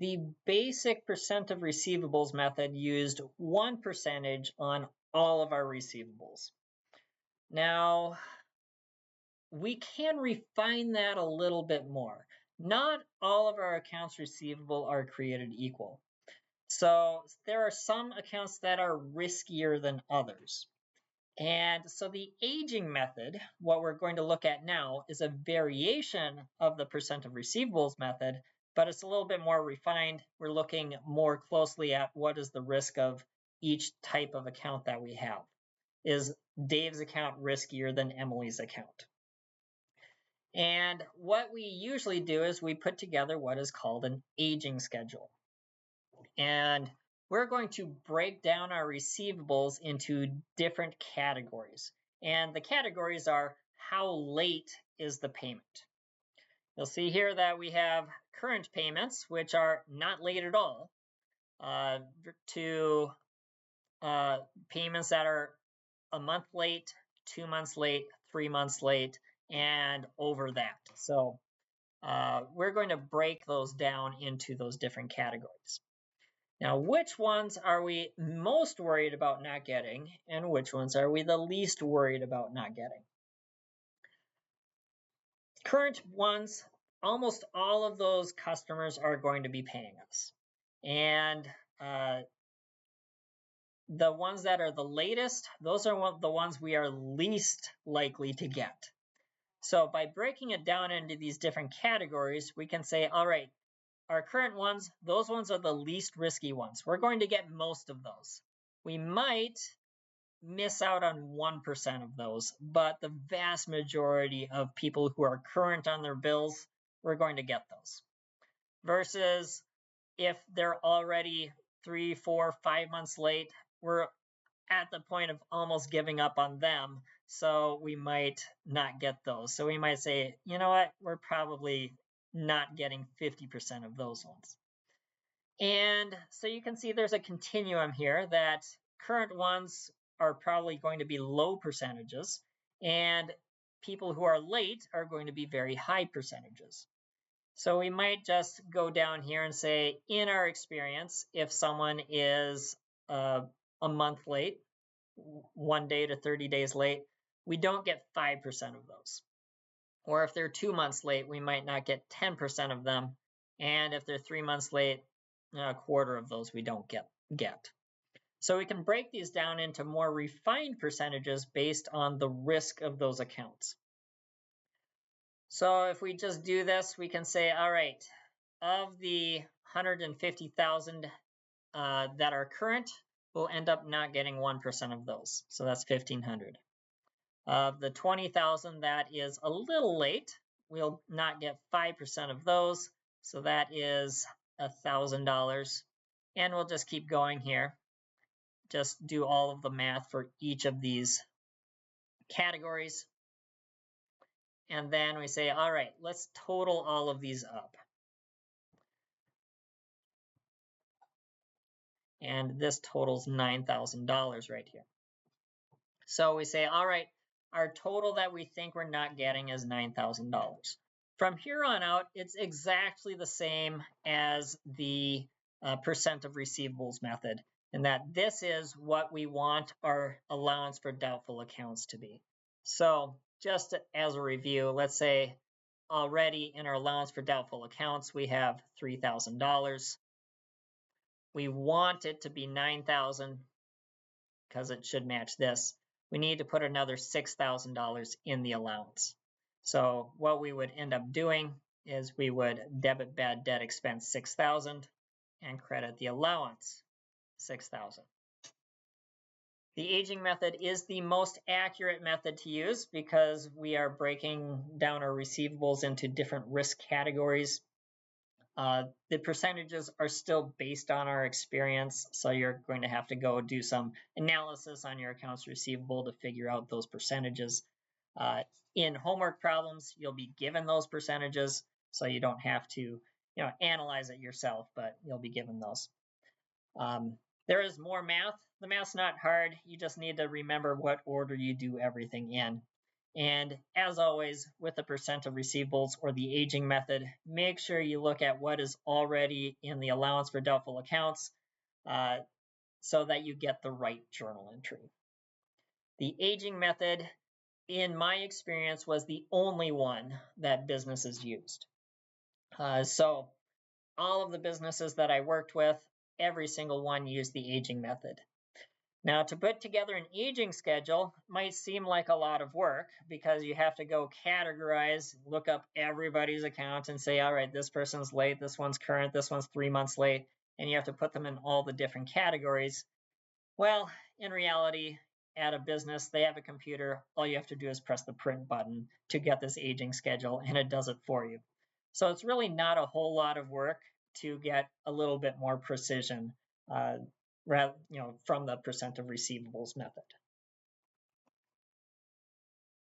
the basic percent of receivables method used 1% on all of our receivables. Now, we can refine that a little bit more. Not all of our accounts receivable are created equal. So there are some accounts that are riskier than others. And so the aging method, what we're going to look at now, is a variation of the percent of receivables method, but it's a little bit more refined. We're looking more closely at what is the risk of each type of account that we have. Is Dave's account riskier than Emily's account? And what we usually do is we put together what is called an aging schedule. And we're going to break down our receivables into different categories. And the categories are how late is the payment. You'll see here that we have current payments, which are not late at all, to payments that are a month late, 2 months late, 3 months late, and over that. So we're going to break those down into those different categories. Now, which ones are we most worried about not getting, and which ones are we the least worried about not getting? Current ones, almost all of those customers are going to be paying us. And the ones that are the latest, those are the ones we are least likely to get. So by breaking it down into these different categories, we can say, all right, our current ones, those ones are the least risky ones. We're going to get most of those. We might miss out on 1% of those, but the vast majority of people who are current on their bills, we're going to get those. Versus if they're already 3, 4, 5 months late, we're at the point of almost giving up on them, so we might not get those. So we might say, you know what, we're probably not getting 50% of those ones. And so you can see there's a continuum here that current ones are probably going to be low percentages, and people who are late are going to be very high percentages. So we might just go down here and say, in our experience, if someone is a month late, 1 day to 30 days late, we don't get 5% of those. Or if they're 2 months late, we might not get 10% of them. And if they're 3 months late, a quarter of those we don't get. So we can break these down into more refined percentages based on the risk of those accounts. So if we just do this, we can say, all right, of the 150,000 that are current, we'll end up not getting 1% of those. So that's 1,500. Of the 20,000 that is a little late, we'll not get 5% of those. So that is $1,000. And we'll just keep going here. Just do all of the math for each of these categories. And then we say, all right, let's total all of these up. And this totals $9,000 right here. So we say, all right, our total that we think we're not getting is $9,000. From here on out, it's exactly the same as the percent of receivables method, and that this is what we want our allowance for doubtful accounts to be. So just as a review, let's say already in our allowance for doubtful accounts, we have $3,000. We want it to be $9,000 because it should match this. We need to put another $6,000 in the allowance. So what we would end up doing is we would debit bad debt expense $6,000 and credit the allowance $6,000. The aging method is the most accurate method to use because we are breaking down our receivables into different risk categories. The percentages are still based on our experience, so you're going to have to go do some analysis on your accounts receivable to figure out those percentages. In homework problems, you'll be given those percentages, so you don't have to analyze it yourself, but you'll be given those. There is more math. The math's not hard. You just need to remember what order you do everything in. And as always, with the percent of receivables or the aging method, make sure you look at what is already in the allowance for doubtful accounts so that you get the right journal entry. The aging method, in my experience, was the only one that businesses used. So all of the businesses that I worked with, every single one used the aging method. Now, to put together an aging schedule might seem like a lot of work because you have to go categorize, look up everybody's account and say, all right, this person's late, this one's current, this one's 3 months late, and you have to put them in all the different categories. Well, in reality, at a business, they have a computer. All you have to do is press the print button to get this aging schedule, and it does it for you. So it's really not a whole lot of work to get a little bit more precision from the percent of receivables method.